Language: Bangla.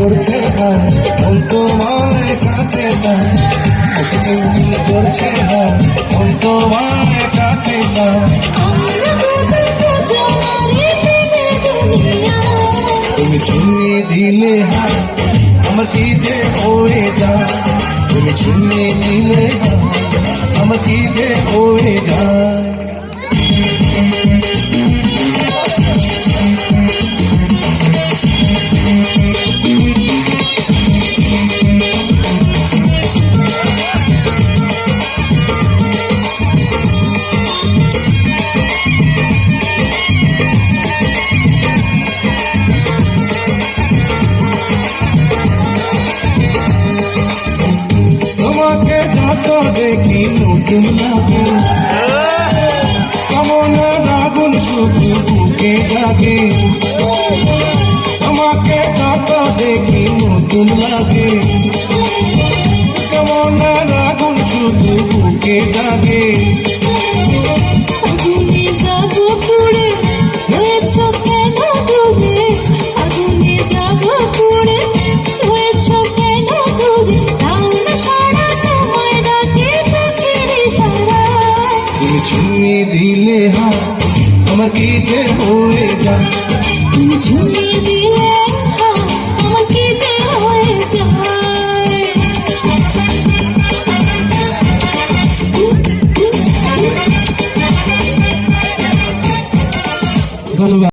করছে হায়, মন তোমার কাছে চায়। বুক চিনচিন করছে হায়, মন তোমার কাছে চায়। তুমি ছুঁয়ে দিলে হায়, আমার কি যে হয়ে যায়। তুমি ছুঁয়ে দিলে হায়, আমার কি যে হয়ে যায়। তোমাকে যত দেখি নতুন লাগে, কেমন আগুন শুধু বুকে জাগে। তোমাকে যত দেখি নতুন লাগে, কেমন আগুন শুধু বুকে জাগে। আগুনে যাব পুড়ে রয়েছ কেন দূরে, আগুনে যাব পুড়ে রয়েছ কেন দূরে। দাও না সারা তোমায় ডাকে চোখের ইশারায়। তুমি ছুঁয়ে দিলে হায়, আমার কি যে হয়ে যায়। তুমি ছুঁয়ে দিলে হায়, আমার কি যে হয়ে যায়। ধন্যবাদ।